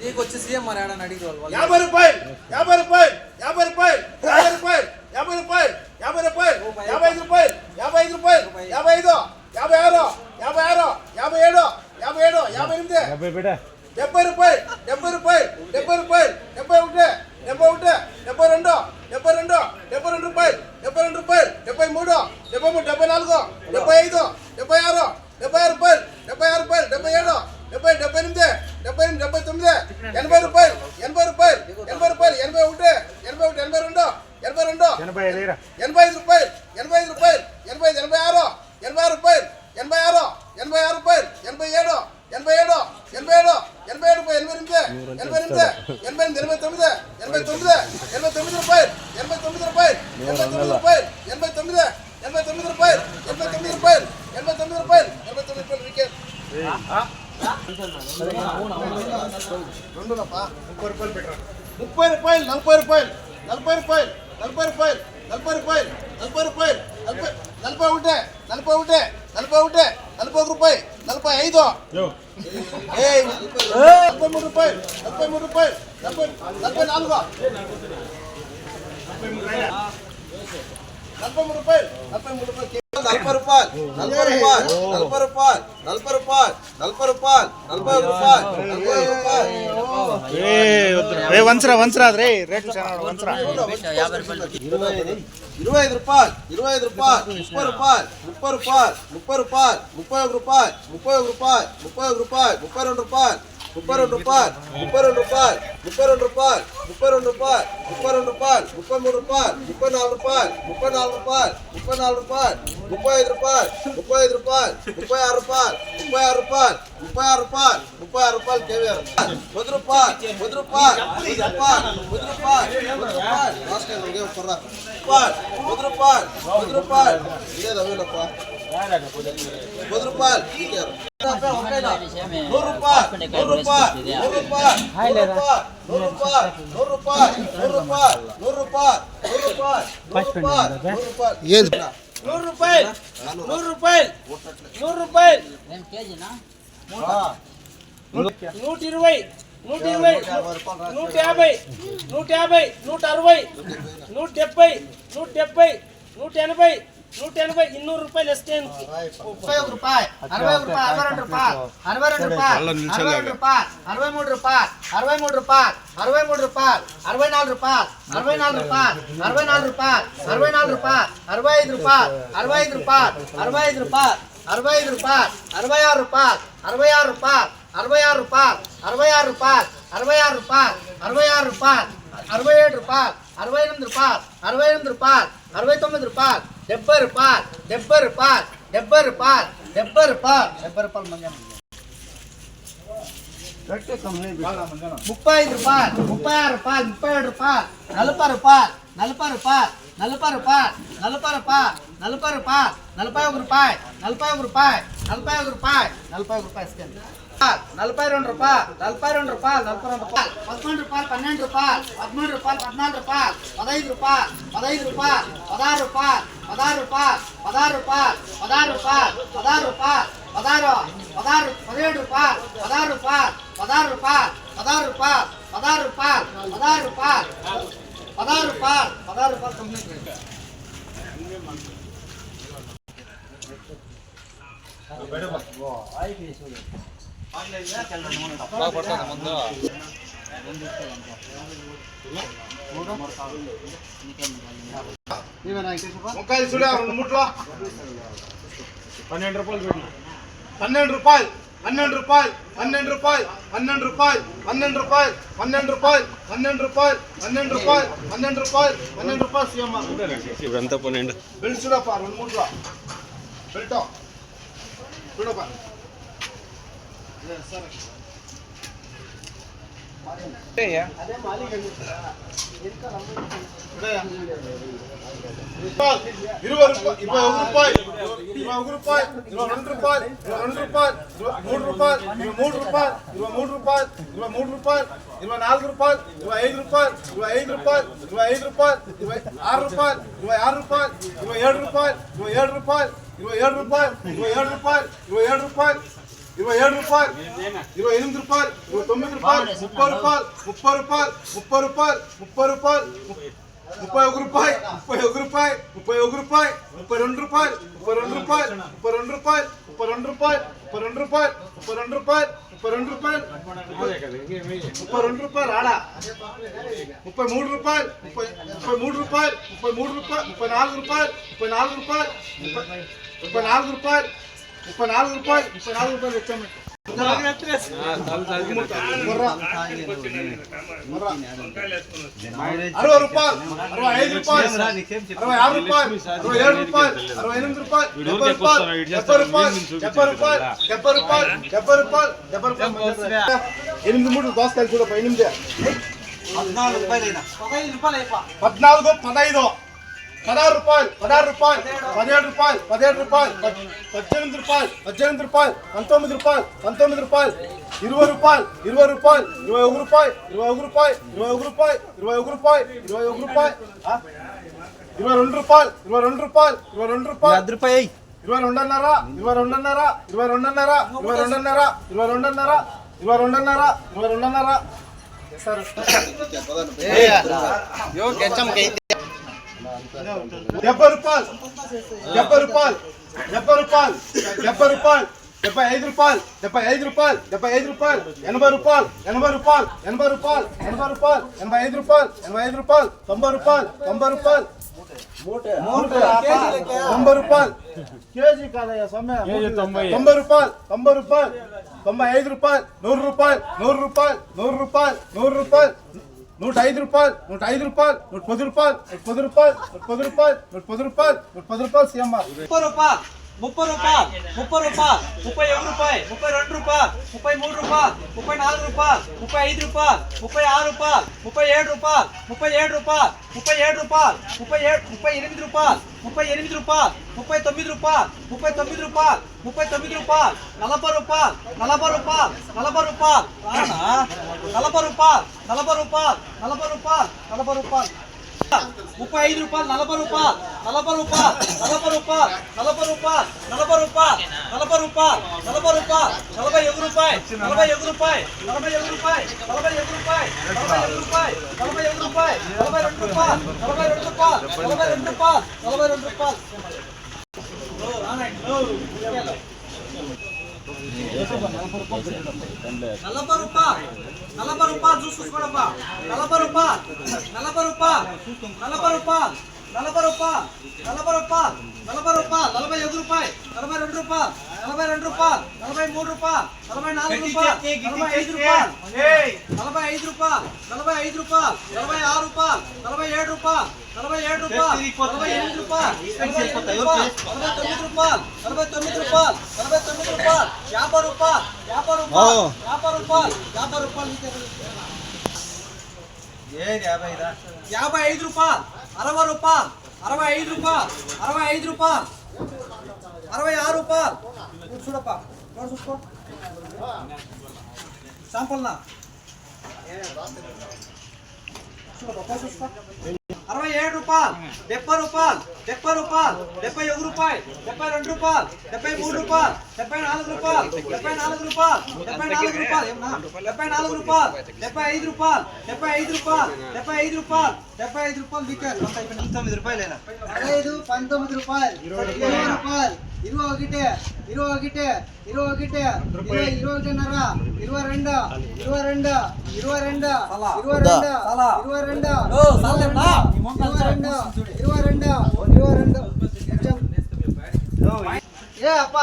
నీకు వచ్చి సీఎం మరి ఆడని అడిగి 50 రూపాయలు 50 రూపాయలు 50 రూపాయలు 50 రూపాయలు 50 రూపాయలు 50 రూపాయలు 55 రూపాయలు 55 రూపాయలు 55 56 56 57 57 58 70 రూపాయలు 70 రూపాయలు 70 రూపాయలు 71 71 72 72 72 రూపాయలు 72 రూపాయలు 73 73 74 75 76 76 రూపాయలు 76 రూపాయలు 77 70 78 79 80 రూపాయలు 80 రూపాయలు 80 రూపాయలు 81 81 82 82 85 రూపాయలు 85 రూపాయలు 85 86 86 రూపాయలు 86 86 రూపాయలు 87 87 87 87 రూపాయలు 88 88 89 89 రూపాయలు 89 రూపాయలు 89 రూపాయలు 89 89 రూపాయలు 89 రూపాయలు 89 రూపాయలు 89 రూపాయలు వికెట్ 30 రూపాయలు 40 రూపాయలు 40 రూపాయలు 40 రూపాయలు 40 రూపాయలు 40 రూపాయలు 41 41 41 40 రూపాయలు 45 43 రూపాయలు 43 రూపాయలు 44 43 రూపాయలు 43 రూపాయలు 40 రూపాయలు 40 రూపాయలు 40 రూపాయలు 40 రూపాయలు 40 రూపాయలు 40 రూపాయలు వంచరా రే రేట్లు వంచరా 25 రూపాయలు 25 రూపాయలు 30 రూపాయలు 30 రూపాయలు 30 రూపాయలు 31 రూపాయలు 31 రూపాయలు 31 రూపాయలు 32 రూపాయలు 32 రూపాయలు 32 రూపాయలు 32 రూపాయలు 32 రూపాయలు 32 రూపాయలు 33 రూపాయలు 34 రూపాయలు 34 రూపాయలు 34 రూపాయలు 35 రూపాయలు 35 రూపాయలు 36 రూపాయలు 36 రూపాయలు 36 రూపాయలు 36 రూపాయలు కేవీఆర్ 10 రూపాయలు 10 రూపాయలు 10 రూపాయలు 10 రూపాయలు 10 రూపాయలు లాస్ట్ టైం ఇంకే కొర్రా 10 రూపాయలు 10 రూపాయలు ఇదే దవేలప్ప 10 రూపాయలు కేవీఆర్ 100 రూపాయలు 100 రూపాయలు 100 రూపాయలు 100 రూపాయలు 100 రూపాయలు 100 రూపాయలు 100 రూపాయలు 100 రూపాయలు 100 రూపాయలు 100 రూపాయలు 100 రూపాయలు 100 రూపాయలు 100 కేజీనా 120 120 150 150 160 170 170 180 180 200 రూపాయలు ఎస్టేన్ 31 రూపాయలు 61 రూపాయలు 62 రూపాయలు 62 రూపాయలు 63 రూపాయలు 63 రూపాయలు 63 రూపాయలు 64 రూపాయలు 64 రూపాయలు 64 రూపాయలు 64 రూపాయలు 65 రూపాయలు 65 రూపాయలు 65 రూపాయలు 65 రూపాయలు 66 రూపాయలు 66 రూపాయలు 66 రూపాయలు 66 రూపాయలు 66 రూపాయలు 66 రూపాయలు 67 రూపాయలు 68 రూపాయలు 68 రూపాయలు 69 రూపాయలు 70 రూపాయలు 70 రూపాయలు 70 రూపాయలు 70 రూపాయలు 70 రూపాయలు మంజం 35 రూపాయలు 36 రూపాయలు 37 రూపాయలు 40 రూపాయలు 40 రూపాయలు 40 రూపాయలు 40 రూపాయలు 40 రూపాయలు 41 రూపాయలు 41 రూపాయలు 41 రూపాయలు 41 రూపాయలు స్కాన్ 42 రూపాయలు 42 రూపాయలు 42 రూపాయలు 11 రూపాయలు 12 రూపాయలు 13 రూపాయలు 14 రూపాయలు 15 రూపాయలు 15 రూపాయలు 16 రూపాయలు 16 రూపాయలు 16 రూపాయలు 16 రూపాయలు 16 రూపాయలు 16 17 రూపాయలు 16 రూపాయలు 16 రూపాయలు 16 రూపాయలు 16 రూపాయలు 16 రూపాయలు 16 రూపాయలు 16 రూపాయలు కంప్లీట్ వంకాయలు చూడ 2 ముట్లు 12 రూపాయలు పెట్టు 12 రూపాయలు 12 రూపాయలు 12 రూపాయలు 12 రూపాయలు 12 రూపాయలు 12 రూపాయలు 12 రూపాయలు 12 రూపాయలు 12 రూపాయలు 12 రూపాయలు సీఎం ఇవంతా 12 బెల్ట్ చూడప్ప 2 ముట్లు బెల్ట్ చూడప్ప అదే మాలిక 20 రూపాయలు 21 రూపాయలు 21 రూపాయలు 22 రూపాయలు 22 రూపాయలు 3 రూపాయలు 23 రూపాయలు 23 రూపాయలు 24 రూపాయలు 25 రూపాయలు 25 రూపాయలు 25 రూపాయలు 26 రూపాయలు 26 రూపాయలు 27 రూపాయలు 27 రూపాయలు 27 రూపాయలు 27 రూపాయలు 27 రూపాయలు 27 రూపాయలు, 28 రూపాయలు, 29 రూపాయలు, 30 రూపాయలు, 30 రూపాయలు, 30 రూపాయలు, 30 రూపాయలు, 31 రూపాయలు, 31 రూపాయలు, 31 రూపాయలు, 32 రూపాయలు, 32 రూపాయలు, 32 రూపాయలు, 32 రూపాయలు, 32 రూపాయలు, 32 రూపాయలు, 32 రూపాయలు, 32 రూపాయలు ఆడ 33 రూపాయలు, 33 రూపాయలు, 33 రూపాయలు, 34 రూపాయలు, 34 రూపాయలు, 34 రూపాయలు, 34 రూపాయలు, 34 రూపాయలు వచ్చాము. 60 రూపాయలు, 65 రూపాయలు, 66 రూపాయలు, 67 రూపాయలు, 68 రూపాయలు, 70 రూపాయలు, 70 రూపాయలు, 70 రూపాయలు, 70 రూపాయలు, 70 రూపాయలు, 70 రూపాయలు. 8 3 దోసకాయలు కూడా 8 14 రూపాయలు, 15 16 రూపాయలు, 16 రూపాయలు, 17 రూపాయలు, 17 రూపాయలు, 18 రూపాయలు, 18 రూపాయలు, 19 రూపాయలు, 19 రూపాయలు, 20 రూపాయలు, 20 రూపాయలు, 21 రూపాయలు, 21 రూపాయలు, 21 రూపాయలు, 21 రూపాయలు, 21 రూపాయలు, 22 రూపాయలు, 22 రూపాయలు, 22 రూపాయలు, 22.5, 22.5, 22.5, 22.5, 22.5, 22.5, 22.5. సార్ 70 రూపాయలు, 70 రూపాయలు, 70 రూపాయలు, 70 రూపాయలు, 75 రూపాయలు, 75 రూపాయలు, 75 రూపాయలు, 80 రూపాయలు, 80 రూపాయలు, 80 రూపాయలు, 80 రూపాయలు, 85 రూపాయలు, 85 రూపాయలు, 90 రూపాయలు, 90 రూపాయలు, 90 రూపాయలు, కేజీ కాదయ్యా సొమ్మె, 90 రూపాయలు, 90 రూపాయలు, 95 రూపాయలు, 100 రూపాయలు, 100 రూపాయలు, 100 రూపాయలు, 100 రూపాయలు, 105 రూపాయలు, 105 రూపాయలు, 110 రూపాయలు, 110 రూపాయలు, 110 రూపాయలు, 110 రూపాయలు, 110 రూపాయలు సీఎంఆర్. 30 రూపాయలు, 30 రూపాయలు, 30 రూపాయలు, 31 రూపాయలు, 32 రూపాయలు, 33 రూపాయలు, 34 రూపాయలు, 35 రూపాయలు, 36 రూపాయలు, 37 రూపాయలు, 37 రూపాయలు, 37 రూపాయలు, 38 రూపాయలు, 38 రూపాయలు, 39 రూపాయలు, 39 రూపాయలు, 39 రూపాయలు, 40 రూపాయలు, 40 రూపాయలు, 40 రూపాయలు, 40 రూపాయలు, 40 రూపాయలు, 40 రూపాయలు, 40 రూపాయలు, 35 రూపాయలు, 40 రూపాయలు, 40 రూపాయలు, 40 రూపాయలు, 40 రూపాయలు, 40 రూపాయలు, 40 రూపాయలు, 40 రూపాయలు, 41 రూపాయలు, 41 రూపాయలు, 41 రూపాయలు, 41 రూపాయలు, 41 రూపాయలు, 41 రూపాయలు, 42 రూపాయలు, 42 రూపాయలు, 42 రూపాయలు, 42 రూపాయలు. నలభై రూపాయలు, 40 రూపాయలు చూసుకోడమ్మా, 40 రూపాయలు, 40 రూపాయలు, 40 రూపాయలు, 40 రూపాయలు, 40 రూపాయలు, 40 రూపాయలు, 41 రూపాయలు, 42 రూపాయలు, 42 రూపాయలు, 43 రూపాయలు, 44 రూపాయలు, 45 రూపాయలు, 45 రూపాయలు, 45 రూపాయలు, 46 రూపాయలు, 47 రూపాయలు, 47 రూపాయలు, 48 రూపాయలు, 49 రూపాయలు, 49 రూపాయలు, 49 రూపాయలు, 50 రూపాయలు, 50 రూపాయలు, 50 రూపాయలు, 50 రూపాయలు, 50 రూపాయలు, 55 రూపాయలు, 60 రూపాయలు, 65 రూపాయలు, 65 రూపాయలు, 66 రూపాయలు. చూడప్పా చూసుకో శాంపుల్నా చూడప్పా చూసుకో. 67 రూపాయలు, 70 రూపాయలు, 70 రూపాయలు, 71 రూపాయలు, 72 రూపాయలు, 73 రూపాయలు, 74 రూపాయలు, 74 రూపాయలు, 74 రూపాయలు, 74 రూపాయలు, 75 రూపాయలు, 75 రూపాయలు, 75 రూపాయలు, 75 రూపాయలు లీటర్ 19 రూపాయలేనా? 15, 19 రూపాయలు, 20 రూపాయలు, 21, 21, 21, 21.5, 22, 22, 22, 22, 22. ఏ అప్ప